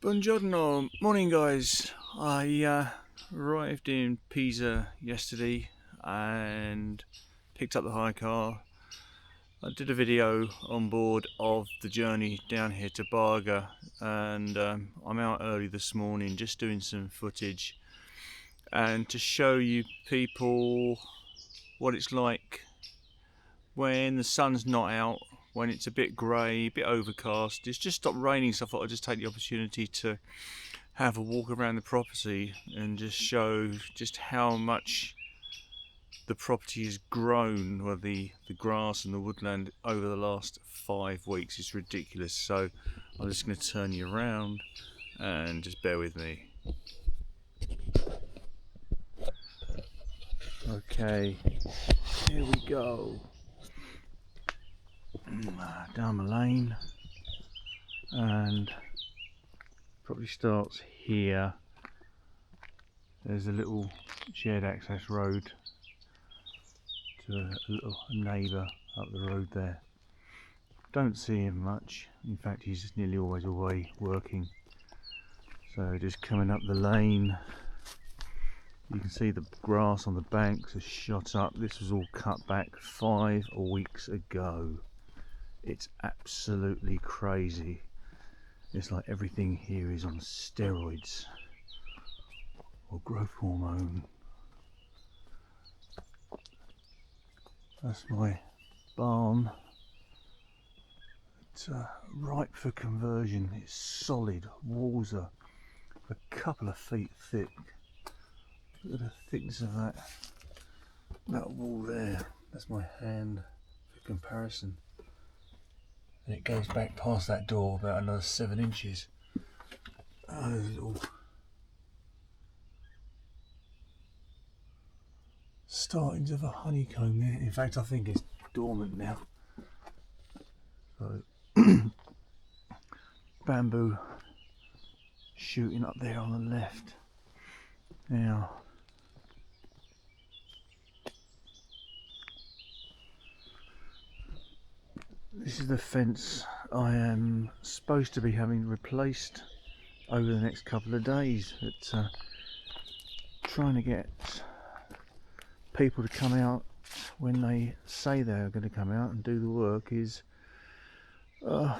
Buongiorno, morning guys. I arrived in Pisa yesterday and picked up the hire car. I did a video on board of the journey down here to Barga, and I'm out early this morning just doing some footage and to show you people what it's like when the sun's not out, when it's a bit grey, a bit overcast. It's just stopped raining, so I thought I'd just take the opportunity to have a walk around the property and just show just how much the property has grown, or the grass and the woodland, over the last 5 weeks. It's ridiculous. So I'm just going to turn you around and just bear with me. Okay, here we go. Down the lane, and probably starts here. There's a little shared access road to a little neighbour up the road there. Don't see him much, in fact he's nearly always away working. So just coming up the lane, you can see the grass on the banks has shot up. This was all cut back 5 weeks ago. It's absolutely crazy. It's like everything here is on steroids or growth hormone. That's my barn. It's ripe for conversion. It's solid. Walls are a couple of feet thick. Look at the thickness of that wall there. That's my hand for comparison. And it goes back past that door about another 7 inches. There's a little startings of a honeycomb there. In fact, I think it's dormant now. So bamboo shooting up there on the left. Now this is the fence I am supposed to be having replaced over the next couple of days. But trying to get people to come out when they say they're going to come out and do the work is well,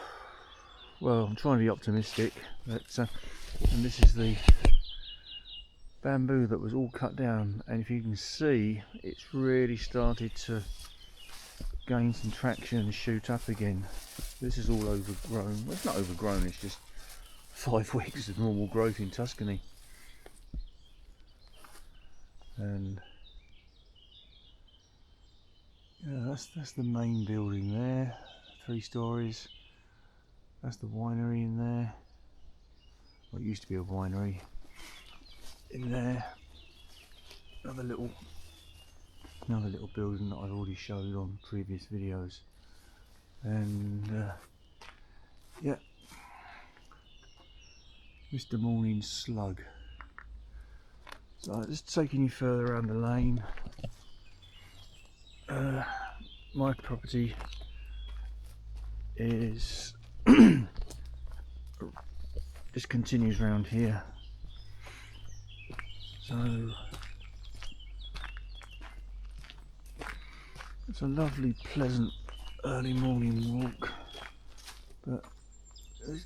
I'm trying to be optimistic. But and this is the bamboo that was all cut down, and if you can see, it's really started to gain some traction and shoot up again. This is all overgrown. Well, it's not overgrown, it's just 5 weeks of normal growth in Tuscany. And yeah, that's the main building there, 3 stories. That's the winery in there. Well, it used to be a winery in there. Another little building that I've already showed on previous videos. And yeah, Mr. Morning Slug. So just taking you further around the lane. My property is just continues round here. So it's a lovely, pleasant early morning walk, but this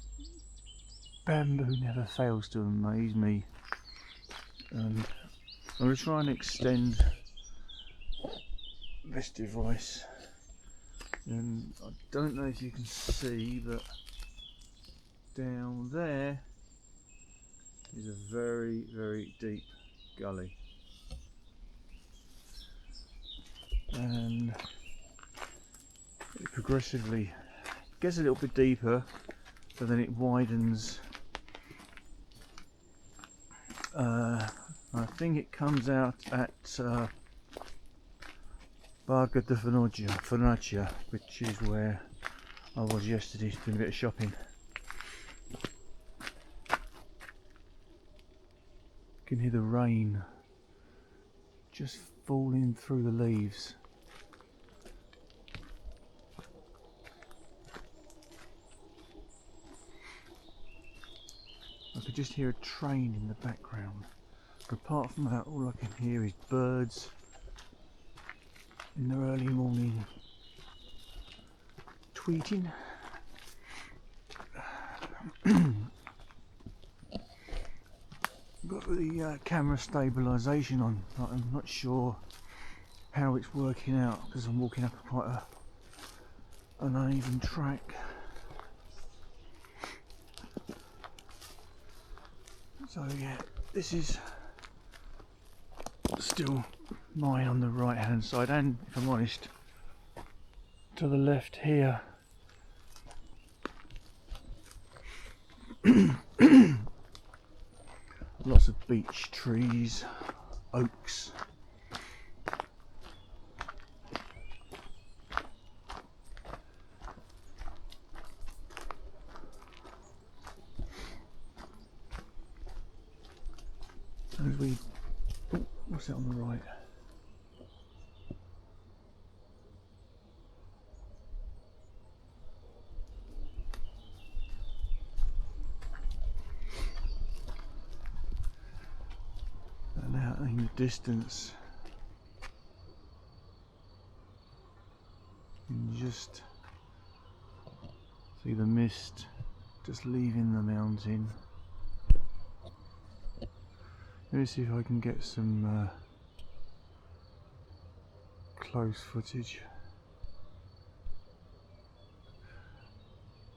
bamboo never fails to amaze me. And I'm going to try and extend this device, and I don't know if you can see, but down there is a very, very deep gully, and it progressively gets a little bit deeper, but then it widens. I think it comes out at Barga di Fernaccia, which is where I was yesterday doing a bit of shopping. You can hear the rain just falling through the leaves. I I could just hear a train in the background. But apart from that, all I can hear is birds in the early morning tweeting. Got the camera stabilisation on, but I'm not sure how it's working out because I'm walking up quite an uneven track. So yeah, this is still mine on the right hand side, and if I'm honest, to the left here. Lots of beech trees, oaks. As we, oh, what's that on the right? And out in the distance, you can just see the mist just leaving the mountain. Let me see if I can get some close footage.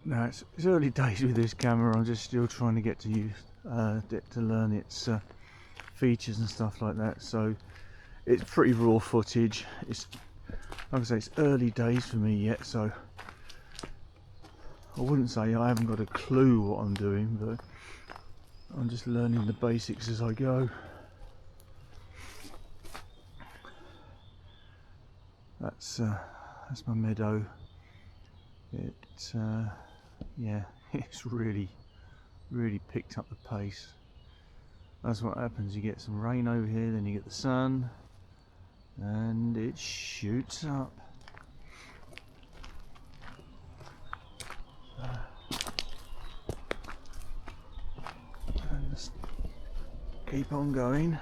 Now it's early days with this camera. I'm just still trying to get to use to learn its features and stuff like that. So it's pretty raw footage. It's, like I say, it's early days for me yet. So I wouldn't say I haven't got a clue what I'm doing, but I'm just learning the basics as I go. That's my meadow. Yeah, it's really picked up the pace. That's what happens. You get some rain over here, then you get the sun, and it shoots up. And just keep on going.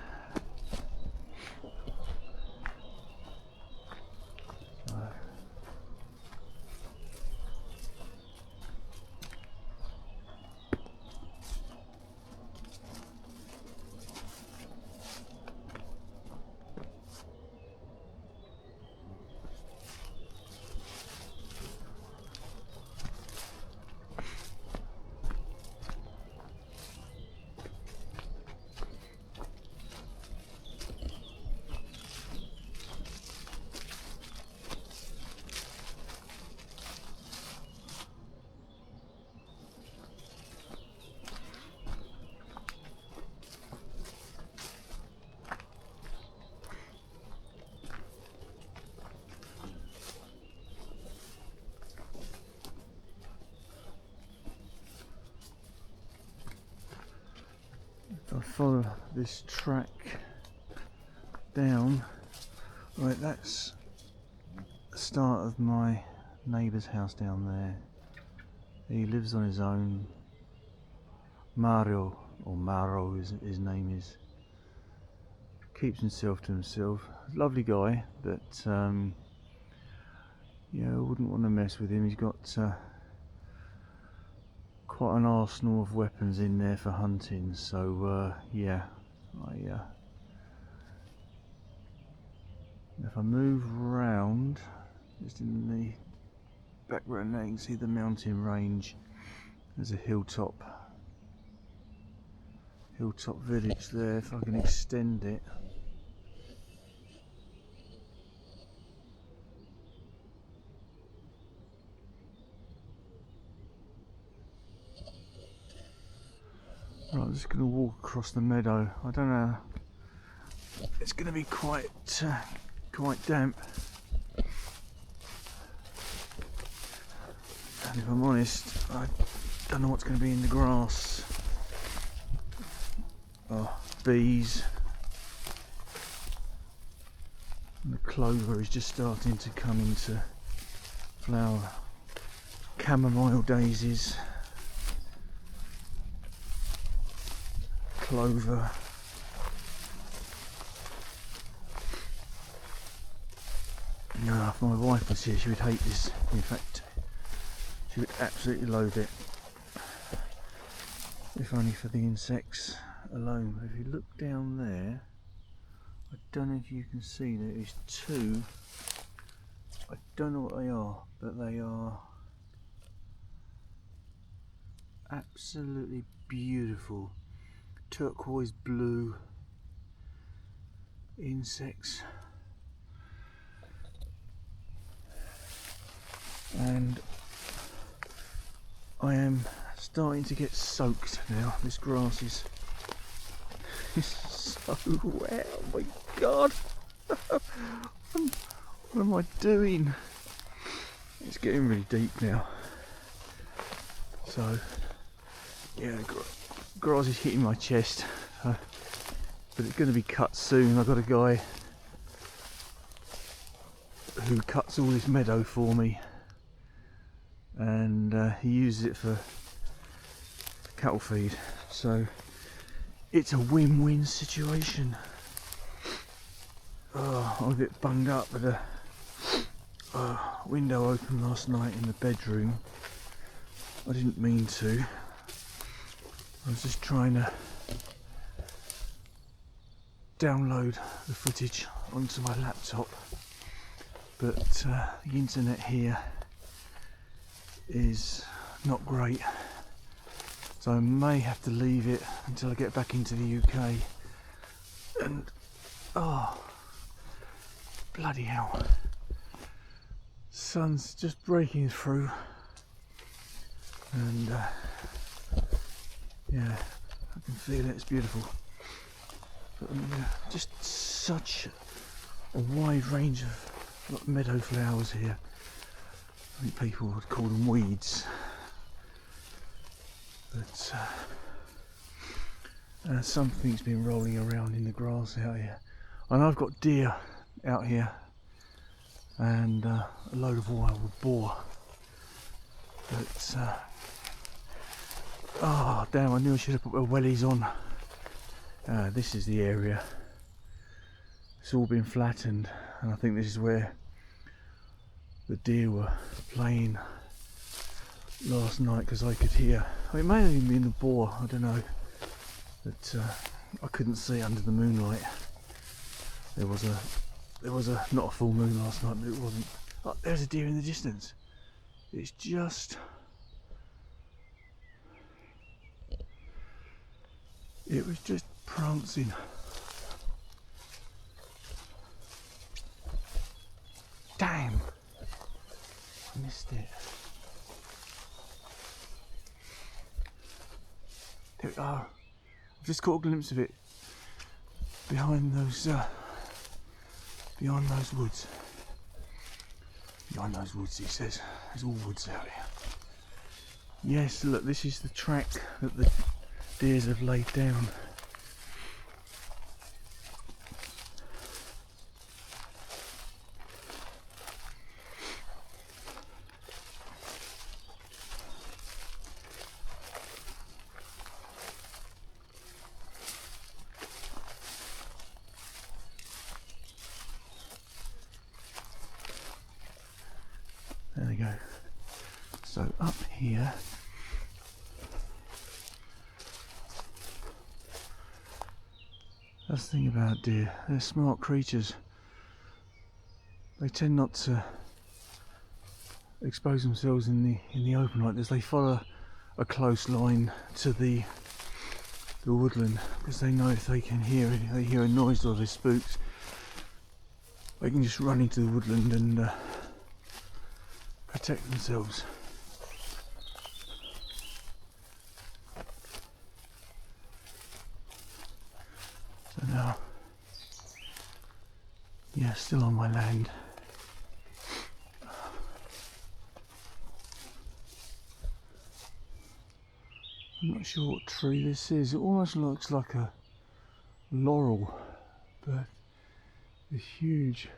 If I follow this track down, right, that's the start of my neighbour's house down there. He lives on his own. Mario, or Maro his name is. Keeps himself to himself. Lovely guy, but yeah, I wouldn't want to mess with him. He's got quite an arsenal of weapons in there for hunting, so yeah, if I move round, just in the background now you can see the mountain range. There's a hilltop village there. If I can extend it, right, I'm just going to walk across the meadow. I don't know, it's going to be quite damp, and if I'm honest, I don't know what's going to be in the grass. Oh, bees, and the clover is just starting to come into flower. Chamomile daisies. clover. No, if my wife was here, she would hate this. In fact, she would absolutely loathe it. If only for the insects alone. If you look down there, I don't know if you can see, there is two. I don't know what they are, but they are absolutely beautiful turquoise blue insects. And I am starting to get soaked now. This grass is so wet. Oh my god! What am I doing? It's getting really deep now. So yeah, the grass is hitting my chest. But it's going to be cut soon. I've got a guy who cuts all this meadow for me, and he uses it for cattle feed, so it's a win-win situation. Oh, I'm a bit bunged up with a window open last night in the bedroom. I didn't mean to. I was just trying to download the footage onto my laptop, but the internet here is not great, so I may have to leave it until I get back into the UK. And oh, bloody hell, sun's just breaking through, and yeah, I can feel it. It's beautiful. But just such a wide range of meadow flowers here. I think people would call them weeds, but something's been rolling around in the grass out here. And I've got deer out here, and a load of wild boar. But oh damn, I knew I should have put my wellies on. This is the area. It's all been flattened, and I think this is where the deer were playing last night, because I could hear. I mean, it may have even been the boar, I don't know, but I couldn't see under the moonlight. There was a not a full moon last night, but it wasn't. Oh, there's a deer in the distance. It's just, it was just prancing. Damn, I missed it. There we are. I've just caught a glimpse of it behind those woods. Behind those woods, he says. There's all woods out here. Yes, look, this is the track that the deers have laid down. There we go. So up here, that's the thing about deer, they're smart creatures. They tend not to expose themselves in the open like this. They follow a close line to the woodland, because they know if they hear a noise or they're spooked, they can just run into the woodland and protect themselves. So now, yeah, still on my land. I'm not sure what tree this is. It almost looks like a laurel, but it's huge.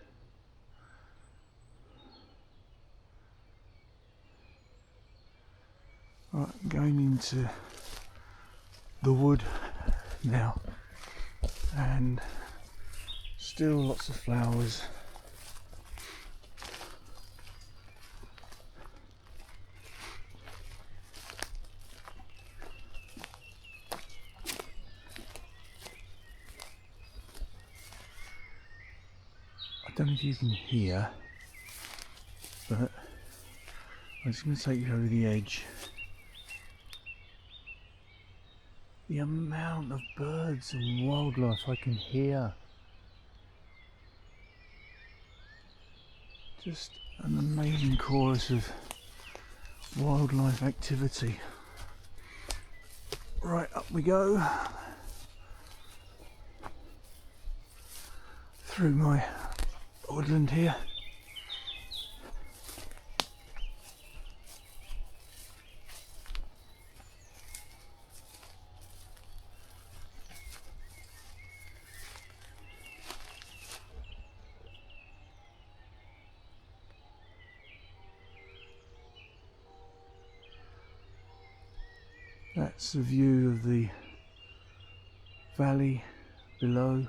Right, going into the wood now, and still lots of flowers. I don't know if you can hear, but I'm just going to take you over the edge. The amount of birds and wildlife I can hear. Just an amazing chorus of wildlife activity. Right, up we go. Through my woodland here. That's the view of the valley below,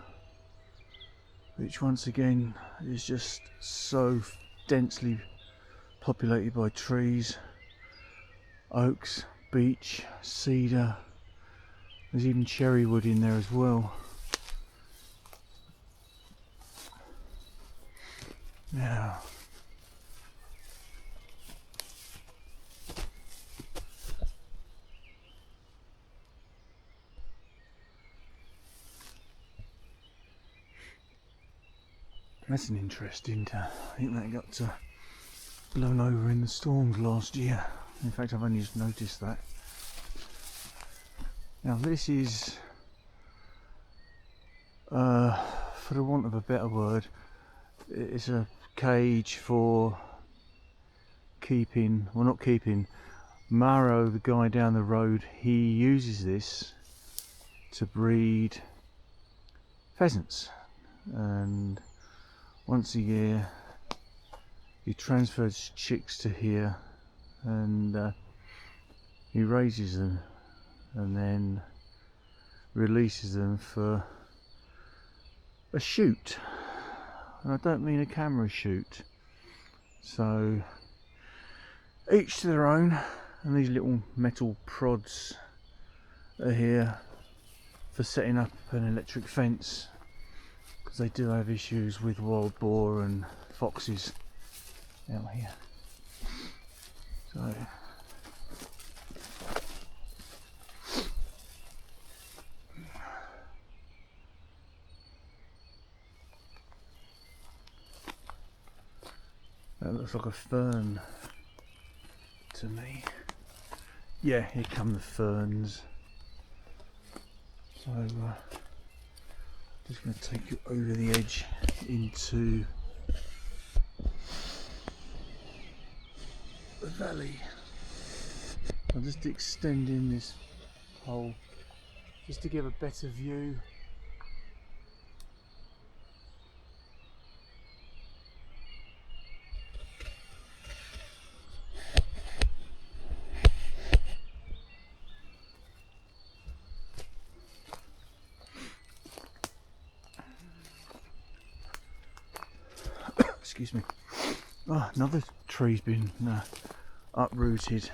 which once again is just so densely populated by trees, oaks, beech, cedar. There's even cherry wood in there as well. Now, that's an interesting, I think that got blown over in the storms last year. In fact, I've only just noticed that. Now this is, for the want of a better word, it's a cage for keeping, well not keeping, Maro, the guy down the road, he uses this to breed pheasants, and once a year he transfers chicks to here, and he raises them and then releases them for a shoot, and I don't mean a camera shoot. So each to their own, and these little metal prods are here for setting up an electric fence, because they do have issues with wild boar and foxes out here. So that looks like a fern to me. Yeah, here come the ferns. So just going to take you over the edge into the valley. I'm just extending this hole just to give a better view. Excuse me. Oh, another tree's been uprooted.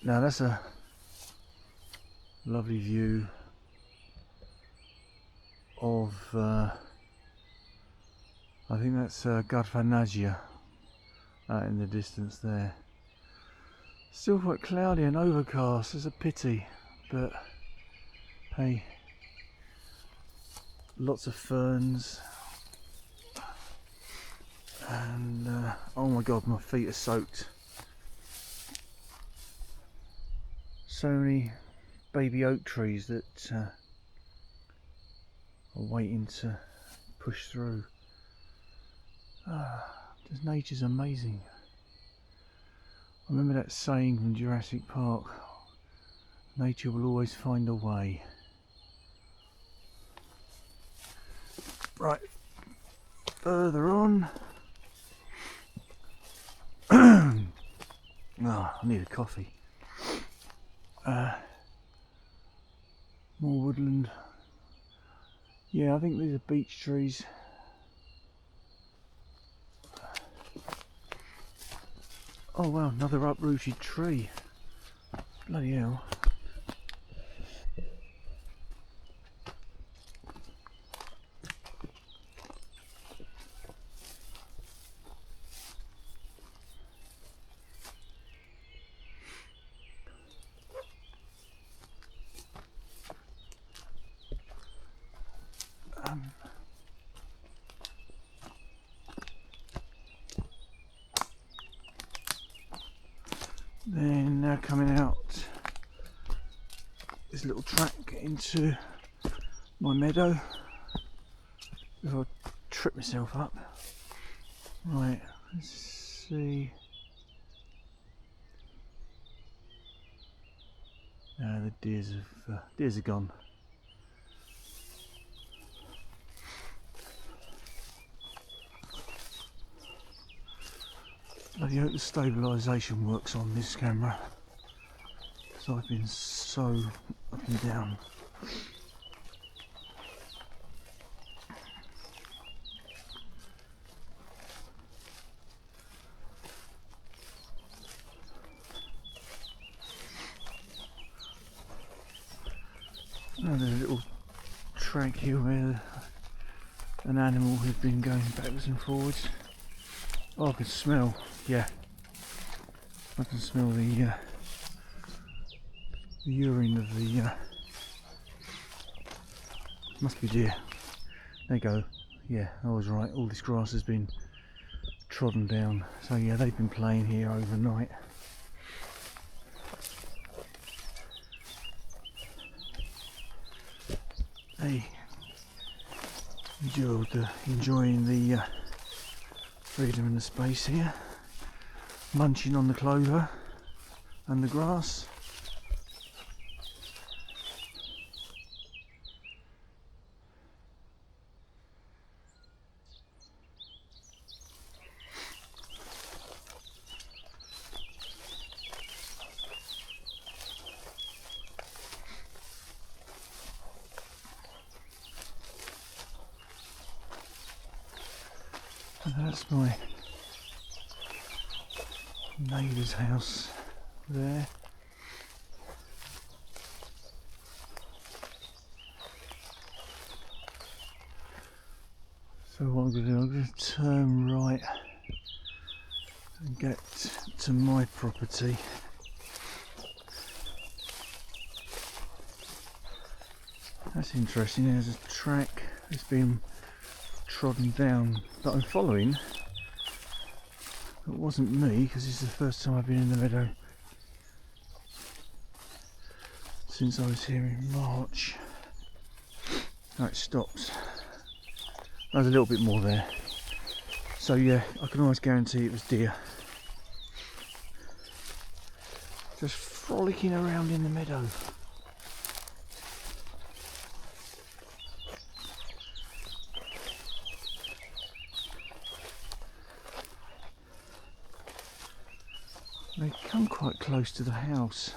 Now that's a lovely view of, I think that's Garfanagia out in the distance there. Still quite cloudy and overcast, it's a pity, but hey, lots of ferns, and oh my god, my feet are soaked. So many baby oak trees that are waiting to push through. Just nature's amazing. I remember that saying from Jurassic Park, nature will always find a way. Right, further on. Oh, I need a coffee. More woodland. Yeah, I think these are beech trees. Oh wow, another uprooted tree. Bloody hell. Then now coming out this little track into my meadow before I trip myself up. Right, let's see. The deers are gone. Bloody hope the stabilisation works on this camera, because I've been so up and down. Another little track here where an animal has been going backwards and forwards. Oh, I can smell, yeah, I can smell the urine of the, must be deer. There you go, yeah, I was right, all this grass has been trodden down, so yeah, they've been playing here overnight. Hey, enjoying the freedom and the space here, munching on the clover and the grass. And that's my neighbour's house there. So what I'm going to do, I'm going to turn right and get to my property. That's interesting, there's a track that's been trodden down that I'm following. It wasn't me, because this is the first time I've been in the meadow since I was here in March. Oh, it stops. There's a little bit more there. So yeah, I can almost guarantee it was deer. Just frolicking around in the meadow. They come quite close to the house,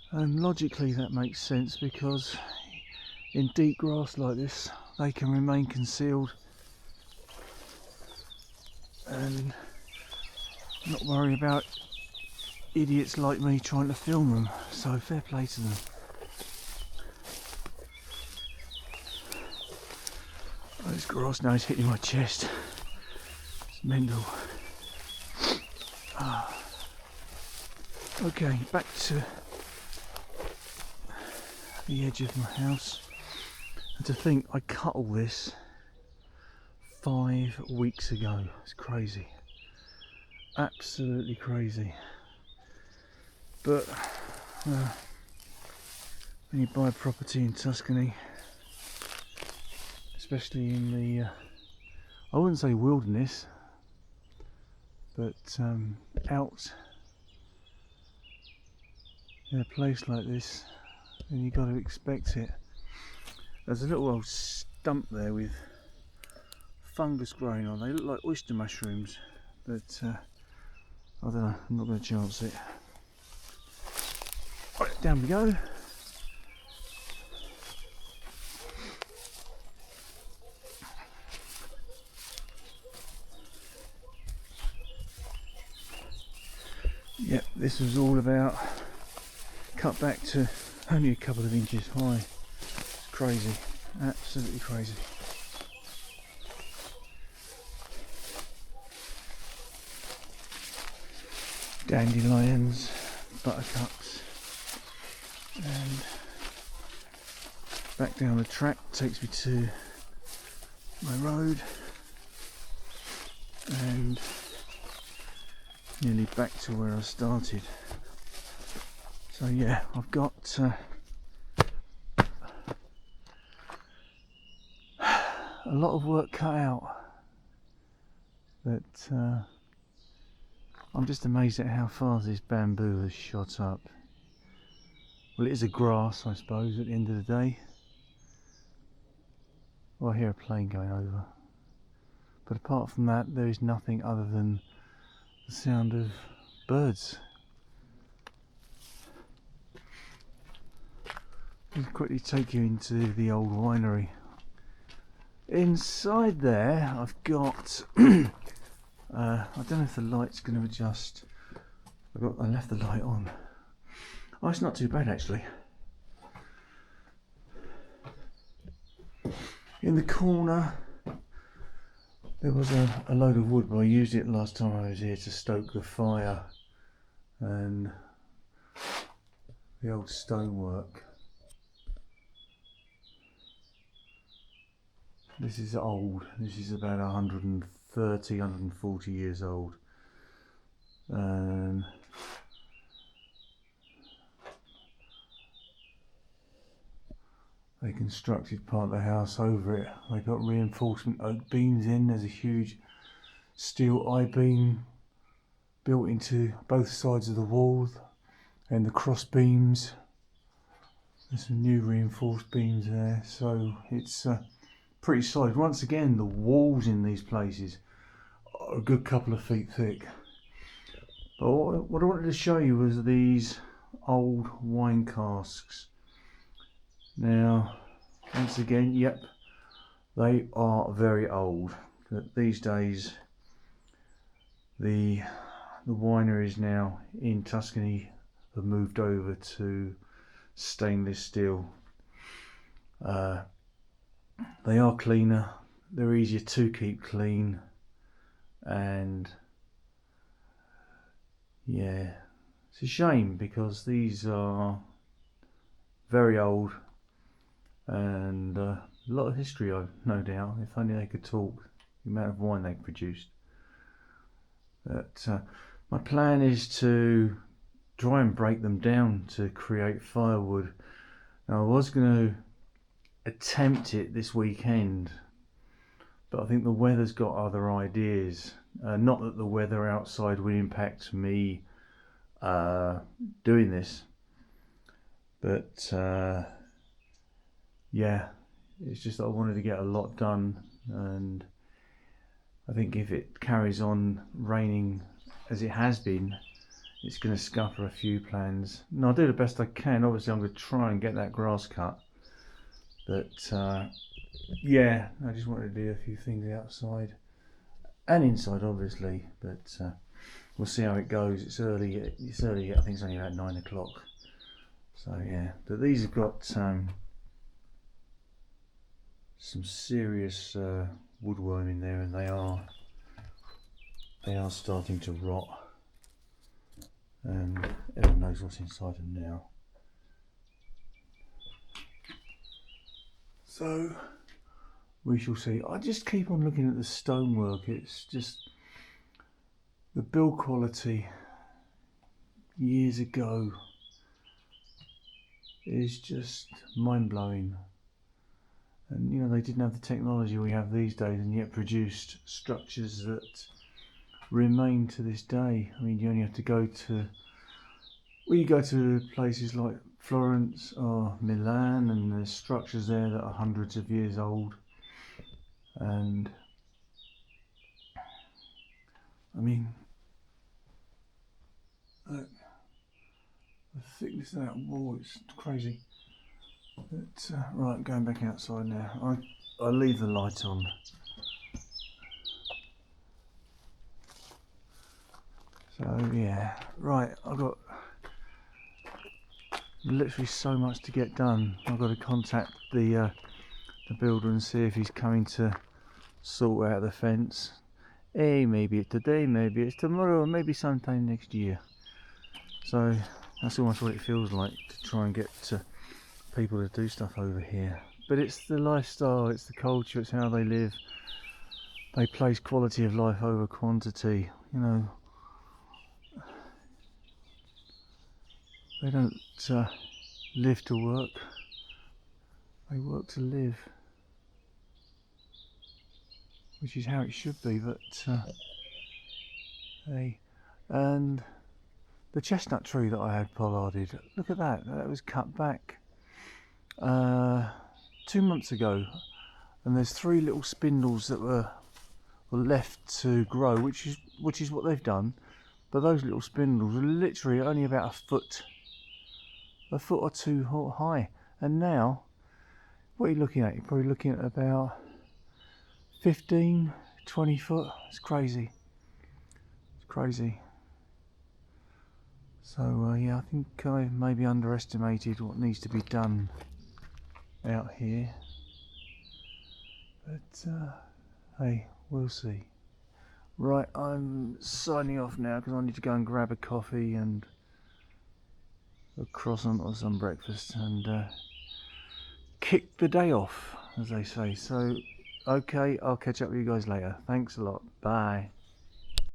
and logically that makes sense, because in deep grass like this they can remain concealed and not worry about idiots like me trying to film them, so fair play to them. Oh, this grass now is hitting my chest, it's mental. Okay, back to the edge of my house, and to think I cut all this 5 weeks ago. It's crazy, absolutely crazy. But when you buy a property in Tuscany, especially in the I wouldn't say wilderness, but out in a place like this, then you got to expect it. There's a little old stump there with fungus growing on. They look like oyster mushrooms, but I don't know, I'm not going to chance it. Right, down we go. Yep, this was all about cut back to only a couple of inches high. It's crazy, absolutely crazy. Dandelions, buttercups, and back down the track takes me to my road and nearly back to where I started. So yeah, I've got a lot of work cut out, but I'm just amazed at how far this bamboo has shot up. Well, it is a grass, I suppose, at the end of the day. Well, I hear a plane going over, but apart from that there is nothing other than the sound of birds. I'll quickly take you into the old winery. Inside there I've got I don't know if the light's going to adjust. I left the light on. Oh, it's not too bad actually. In the corner there was a load of wood, but I used it last time I was here to stoke the fire and the old stonework. This is old. This is about 130, 140 years old. And they constructed part of the house over it. They got reinforcement oak beams in. There's a huge steel I-beam built into both sides of the wall, and the cross beams. There's some new reinforced beams there, so it's pretty solid. Once again, the walls in these places are a good couple of feet thick. But what I wanted to show you was these old wine casks. Now, once again, yep, they are very old. But these days, the wineries now in Tuscany have moved over to stainless steel. They are cleaner, they're easier to keep clean, and yeah, it's a shame because these are very old and a lot of history, no doubt. If only they could talk, the amount of wine they produced. But my plan is to try and break them down to create firewood. Now, I was going to attempt it this weekend, but I think the weather's got other ideas. Not that the weather outside will impact me doing this, but yeah, it's just that I wanted to get a lot done, and I think if it carries on raining as it has been, it's going to scupper a few plans. And I'll do the best I can. Obviously I'm going to try and get that grass cut, but yeah, I just wanted to do a few things outside and inside obviously, but we'll see how it goes. It's early, I think it's only about 9 o'clock. So yeah, but these have got some serious woodworm in there, and they are starting to rot, and everyone knows what's inside them now. So we shall see. I just keep on looking at the stonework. It's just the build quality years ago is just mind-blowing. And you know, they didn't have the technology we have these days, and yet produced structures that remain to this day. I mean, you only have to go to, well, you go to places like Florence or Milan, and there's structures there that are hundreds of years old. And I mean, look, the thickness of that wall, it's crazy. But, right, going back outside now. I leave the light on. So yeah, right, I've got literally so much to get done. I've got to contact the builder and see if he's coming to sort out the fence. Hey, maybe it's today, maybe it's tomorrow, maybe sometime next year. So that's almost what it feels like to try and get people to do stuff over here. But it's the lifestyle, it's the culture, it's how they live. They place quality of life over quantity, you know. They don't live to work, they work to live. Which is how it should be, but hey. And the chestnut tree that I had pollarded, look at that, that was cut back 2 months ago, and there's 3 little spindles that were left to grow, which is what they've done. But those little spindles are literally only about a foot or two high, and now what are you looking at? You're probably looking at about 15, 20 foot. It's crazy. It's crazy. So yeah, I think I maybe underestimated what needs to be done out here. But hey, we'll see. Right, I'm signing off now because I need to go and grab a coffee and a croissant or some breakfast and kick the day off, as they say. So okay, I'll catch up with you guys later. Thanks a lot. Bye.